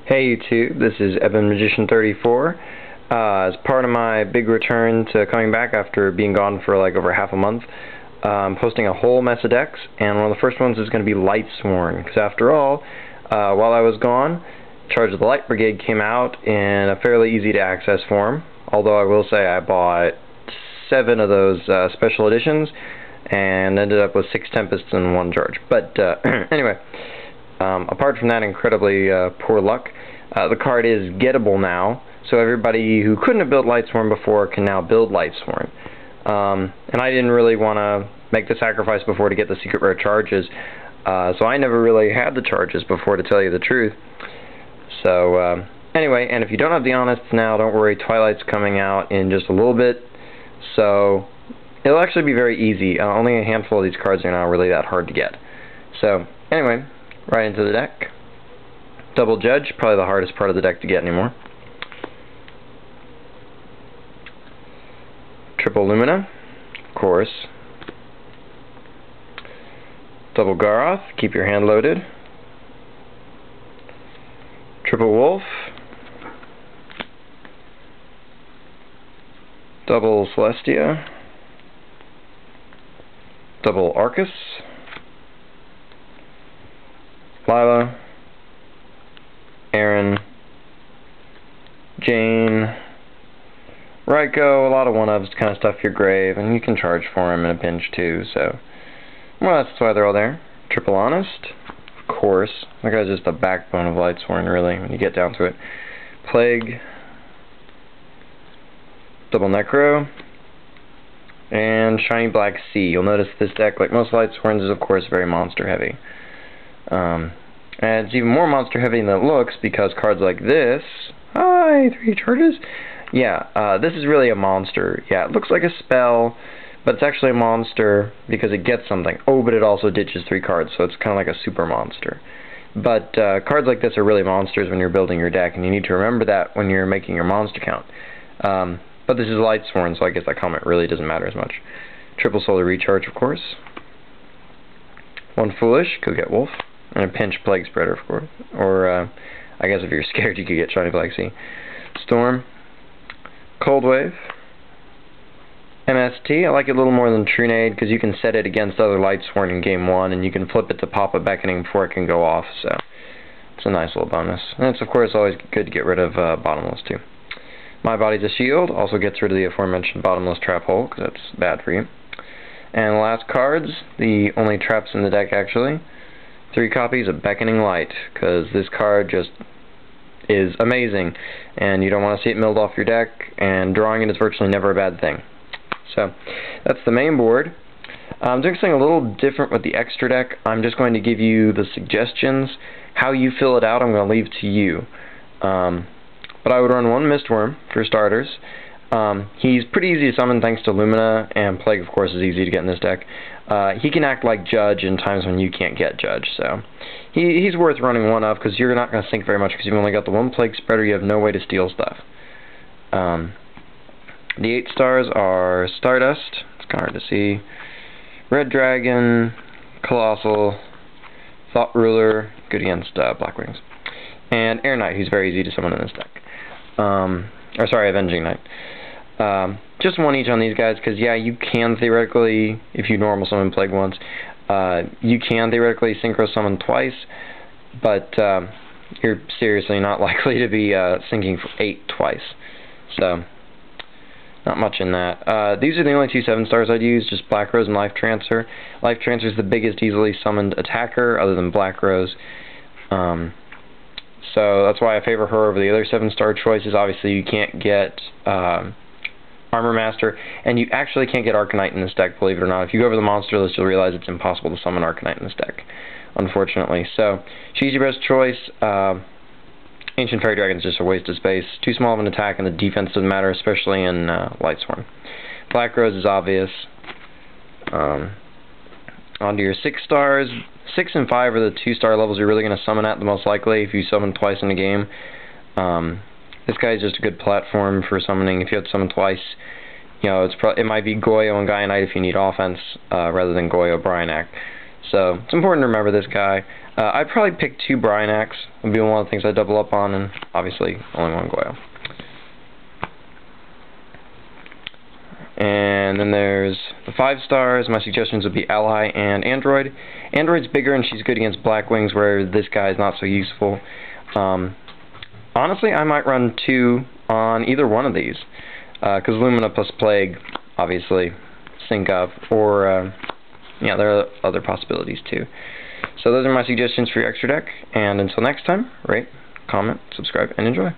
Hey YouTube, this is Eben Magician 34. As part of my big return to coming back after being gone for like over half a month, I'm posting a whole mess of decks, and one of the first ones is going to be Lightsworn, because after all, while I was gone, Charge of the Light Brigade came out in a fairly easy to access form, although I will say I bought 7 of those special editions, and ended up with 6 Tempests and 1 Charge. But anyway, apart from that incredibly poor luck, the card is gettable now, so everybody who couldn't have built Lightsworn before can now build Lightsworn. And I didn't really want to make the sacrifice before to get the secret rare charges, so I never really had the charges before, to tell you the truth. So anyway, and if you don't have the Honest now, don't worry, Twilight's coming out in just a little bit, so it'll actually be very easy. Only a handful of these cards are now really that hard to get. So anyway, right into the deck. Double Judge, probably the hardest part of the deck to get anymore. Triple Lumina, of course. Double Garoth, keep your hand loaded. Triple Wolf. Double Celestia. Double Arcus. Lila. Aaron. Jane. Ryko, a lot of one-ups to kind of stuff your grave, and you can charge for him in a pinch too, so well, that's why they're all there. Triple Honest, of course. That guy's just the backbone of Lightsworn, really, when you get down to it. Plague. Double Necro. And Shiny Black Sea. You'll notice this deck, like most Lightsworns, is of course very monster-heavy. And it's even more monster-heavy than it looks, because cards like this... Hi, 3 charges! Yeah, this is really a monster. Yeah, it looks like a spell, but it's actually a monster because it gets something. Oh, but it also ditches 3 cards, so it's kind of like a super monster. But cards like this are really monsters when you're building your deck, and you need to remember that when you're making your monster count. But this is Lightsworn, so I guess that comment really doesn't matter as much. Triple Solar Recharge, of course. 1 Foolish, go get Wolf. And a pinch Plague Spreader, of course. Or, I guess if you're scared, you could get Shiny Black Sea. Storm. Cold Wave. MST, I like it a little more than Trunade because you can set it against other Lightsworn in game 1 and you can flip it to pop a Beckoning before it can go off, so it's a nice little bonus. And it's of course always good to get rid of Bottomless too. My Body's a Shield also gets rid of the aforementioned Bottomless Trap Hole because that's bad for you. And last cards, the only traps in the deck actually, 3 copies of Beckoning Light because this card just is amazing, and you don't want to see it milled off your deck, and drawing it is virtually never a bad thing. So, that's the main board. I'm doing something a little different with the extra deck. I'm just going to give you the suggestions. How you fill it out, I'm going to leave to you. But I would run 1 Mistworm, for starters. He's pretty easy to summon thanks to Lumina, and Plague, of course, is easy to get in this deck. He can act like Judge in times when you can't get Judge, so he's worth running 1 of, because you're not going to sink very much, because you've only got the 1 Plague Spreader, you have no way to steal stuff. The 8 stars are Stardust, it's kind of hard to see, Red Dragon, Colossal, Thought Ruler, good against Black Wings, and Air Knight, who's very easy to summon in this deck. Or sorry, Avenging Knight. Just 1 each on these guys, because yeah, you can theoretically, if you normal summon Plague once, you can theoretically synchro summon twice, but you're seriously not likely to be syncing for 8 twice. So, not much in that. These are the only 2 7 stars I'd use, just Black Rose and Life Transfer. Life Transfer is the biggest easily summoned attacker, other than Black Rose. So that's why I favor her over the other 7-star choices. Obviously, you can't get Armor Master, and you actually can't get Arcanite in this deck, believe it or not. If you go over the monster list, you'll realize it's impossible to summon Arcanite in this deck, unfortunately. So, she's your best choice. Ancient Fairy Dragon is just a waste of space. Too small of an attack, and the defense doesn't matter, especially in Lightsworn. Black Rose is obvious. Onto your 6 stars. 6 and 5 are the 2-star levels you're really going to summon at the most likely if you summon twice in a game. This guy is just a good platform for summoning. If you have to summon twice, you know, it might be Goyo and Guyanite if you need offense rather than Goyo Bryanak. So it's important to remember this guy. I'd probably pick 2 Brionacs. Would be one of the things I double up on, and obviously only 1 Goyle. And then there's the 5 stars. My suggestions would be Ally and Android. Android's bigger and she's good against Blackwings, where this guy is not so useful. Honestly, I might run 2 on either one of these, because Lumina plus Plague, obviously, sync up, or, yeah, there are other possibilities too. So those are my suggestions for your extra deck, and until next time, rate, comment, subscribe, and enjoy.